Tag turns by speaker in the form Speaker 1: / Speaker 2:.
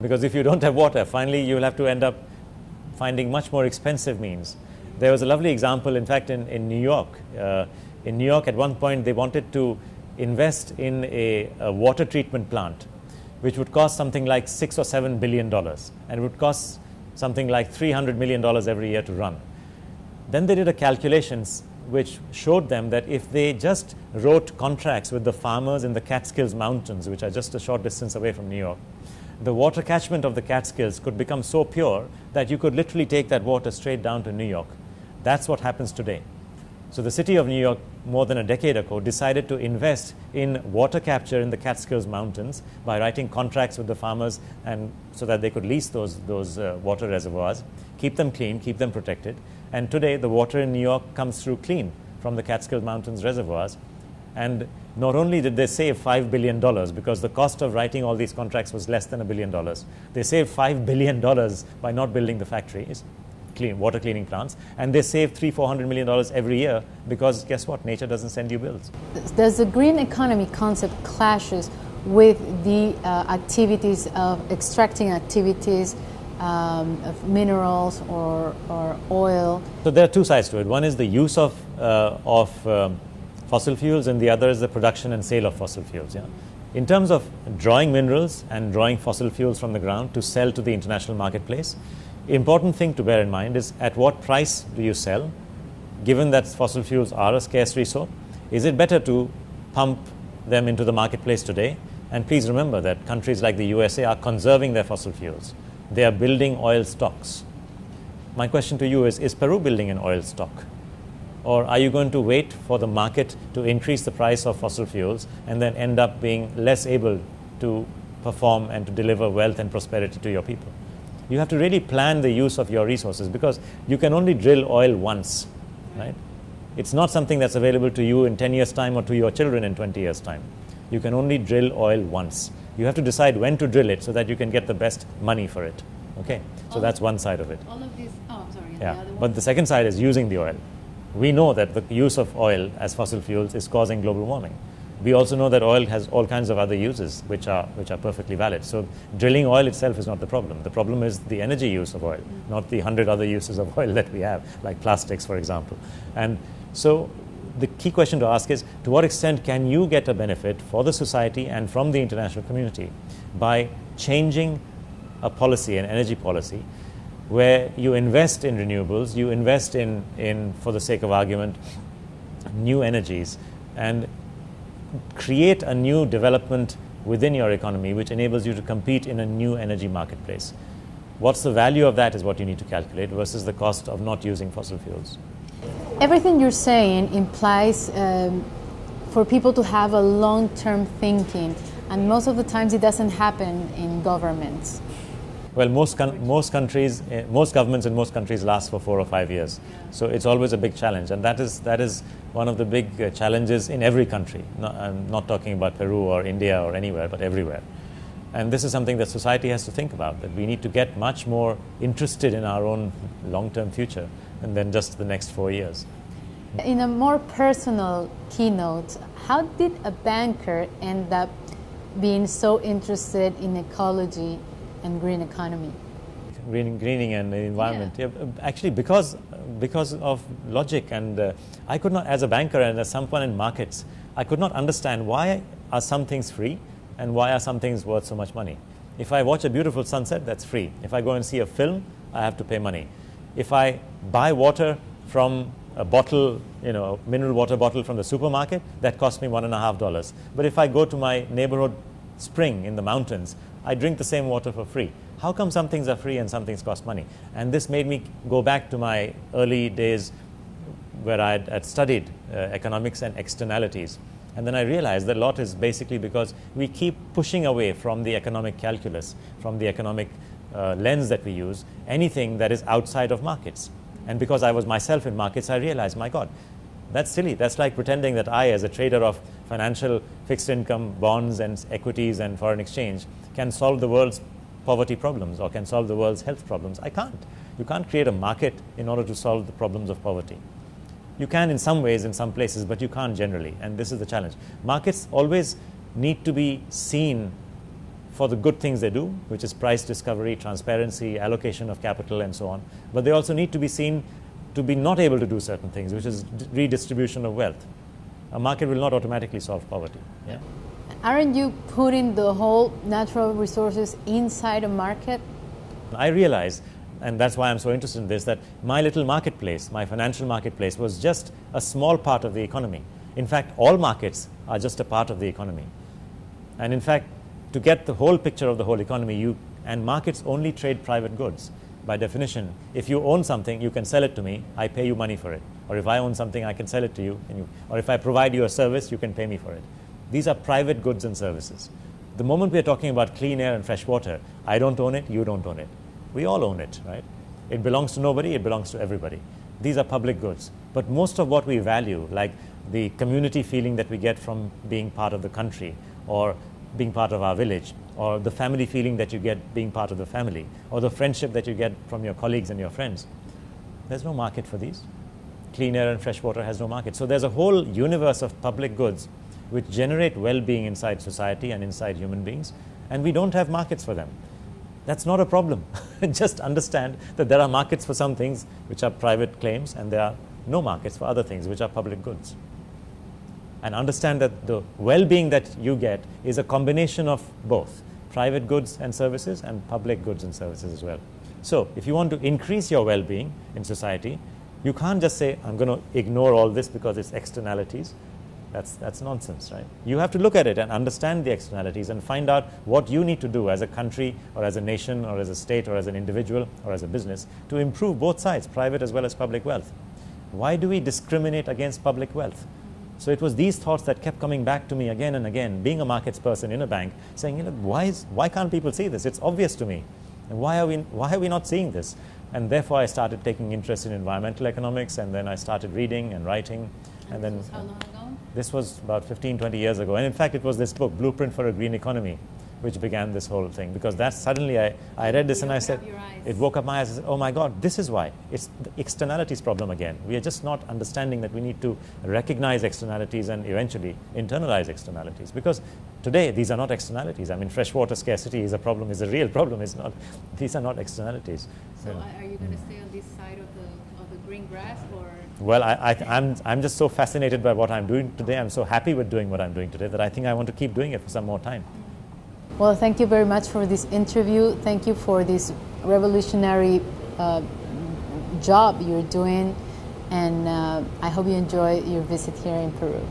Speaker 1: Because if you don't have water, finally you will have to end up finding much more expensive means. There was a lovely example, in fact, in New York. In New York, at one point, they wanted to invest in a water treatment plant, which would cost something like $6 or $7 billion, and it would cost something like $300 million every year to run. Then they did a calculations which showed them that if they just wrote contracts with the farmers in the Catskills Mountains, which are just a short distance away from New York, the water catchment of the Catskills could become so pure that you could literally take that water straight down to New York. That's what happens today. So the city of New York, more than a decade ago, decided to invest in water capture in the Catskills Mountains by writing contracts with the farmers, and so that they could lease those water reservoirs, keep them clean, keep them protected. And today, the water in New York comes through clean from the Catskills Mountains reservoirs. And not only did they save $5 billion, because the cost of writing all these contracts was less than $1 billion, they saved $5 billion by not building the factories, water cleaning plants, and they save $300–400 million every year, because guess what? Nature doesn't send you bills.
Speaker 2: Does the green economy concept clashes with the activities of extracting activities of minerals or oil?
Speaker 1: So there are two sides to it. One is the use of fossil fuels, and the other is the production and sale of fossil fuels. Yeah? In terms of drawing minerals and drawing fossil fuels from the ground to sell to the international marketplace, important thing to bear in mind is at what price do you sell, given that fossil fuels are a scarce resource. Is it better to pump them into the marketplace today? And please remember that countries like the USA are conserving their fossil fuels. They are building oil stocks. My question to you is Peru building an oil stock? Or are you going to wait for the market to increase the price of fossil fuels and then end up being less able to perform and to deliver wealth and prosperity to your people? You have to really plan the use of your resources, because you can only drill oil once, right? It's not something that's available to you in 10 years' time or to your children in 20 years' time. You can only drill oil once. You have to decide when to drill it so that you can get the best money for it. Okay, so that's one side of it.
Speaker 2: All of these, oh, sorry.
Speaker 1: Yeah, but the second side is using the oil. We know that the use of oil as fossil fuels is causing global warming. We also know that oil has all kinds of other uses which are perfectly valid. So drilling oil itself is not the problem. The problem is the energy use of oil, not the 100 other uses of oil that we have, like plastics, for example. And so the key question to ask is, to what extent can you get a benefit for the society and from the international community by changing a policy, an energy policy, where you invest in renewables, you invest in, for the sake of argument, new energies, and create a new development within your economy which enables you to compete in a new energy marketplace. What's the value of that is what you need to calculate versus the cost of not using fossil fuels.
Speaker 2: Everything you're saying implies for people to have a long-term thinking, and most of the times it doesn't happen in governments.
Speaker 1: Well, most countries, most governments in most countries last for 4 or 5 years. So it's always a big challenge, and that is one of the big challenges in every country. I'm not talking about Peru or India or anywhere, but everywhere. And this is something that society has to think about, that we need to get much more interested in our own long-term future than just the next 4 years.
Speaker 2: In a more personal keynote, how did a banker end up being so interested in ecology and green economy?
Speaker 1: Greening and the environment. Yeah. Actually, because of logic, and I could not, as a banker and as someone in markets, I could not understand why are some things free and why are some things worth so much money. If I watch a beautiful sunset, that's free. If I go and see a film, I have to pay money. If I buy water from a bottle, a mineral water bottle from the supermarket, that costs me $1.50. But if I go to my neighborhood spring in the mountains, I drink the same water for free. How come some things are free and some things cost money? And this made me go back to my early days where I had studied economics and externalities. And then I realized that a lot is basically because we keep pushing away from the economic calculus, from the economic lens that we use, anything that is outside of markets. And because I was myself in markets, I realized, my God, that's silly. That's like pretending that I, as a trader of financial fixed income, bonds and equities and foreign exchange, can solve the world's poverty problems or can solve the world's health problems. I can't. You can't create a market in order to solve the problems of poverty. You can in some ways, in some places, but you can't generally. And this is the challenge. Markets always need to be seen for the good things they do, which is price discovery, transparency, allocation of capital, and so on. But they also need to be seen to be not able to do certain things, which is redistribution of wealth. A market will not automatically solve poverty. Yeah?
Speaker 2: Aren't you putting the whole natural resources inside a market?
Speaker 1: I realize, and that's why I'm so interested in this, that my little marketplace, my financial marketplace, was just a small part of the economy. In fact, all markets are just a part of the economy. And in fact, to get the whole picture of the whole economy, and markets only trade private goods. By definition, if you own something, you can sell it to me, I pay you money for it. Or if I own something, I can sell it to you, or if I provide you a service, you can pay me for it. These are private goods and services. The moment we're talking about clean air and fresh water, I don't own it, you don't own it. We all own it, right? It belongs to nobody, it belongs to everybody. These are public goods. But most of what we value, like the community feeling that we get from being part of the country, or being part of our village, or the family feeling that you get being part of the family, or the friendship that you get from your colleagues and your friends, there's no market for these. Clean air and fresh water has no market. So there's a whole universe of public goods which generate well-being inside society and inside human beings, and we don't have markets for them. That's not a problem. Just understand that there are markets for some things which are private claims, and there are no markets for other things which are public goods. And understand that the well-being that you get is a combination of both private goods and services and public goods and services as well. So if you want to increase your well-being in society, you can't just say, I'm going to ignore all this because it's externalities. That's nonsense, right? You have to look at it and understand the externalities and find out what you need to do as a country or as a nation or as a state or as an individual or as a business to improve both sides, private as well as public wealth. Why do we discriminate against public wealth? So it was these thoughts that kept coming back to me again and again, being a markets person in a bank, saying, why can't people see this? It's obvious to me. And why are we not seeing this? And therefore I started taking interest in environmental economics, and then I started reading and writing. And then
Speaker 2: How long ago?
Speaker 1: This was about 15, 20 years ago. And in fact, it was this book, Blueprint for a Green Economy, which began this whole thing. Because that suddenly I read this and I said, it woke up my eyes and said, oh my God, this is why. It's the externalities problem again. We are just not understanding that we need to recognize externalities and eventually internalize externalities. Because today, these are not externalities. I mean, freshwater scarcity is a problem, is a real problem. It's not, these are not externalities.
Speaker 2: So are you going to stay on this side of the green grass, or?
Speaker 1: Well, I'm just so fascinated by what I'm doing today. I'm so happy with doing what I'm doing today that I think I want to keep doing it for some more time.
Speaker 2: Well, thank you very much for this interview. Thank you for this revolutionary job you're doing. And I hope you enjoy your visit here in Peru.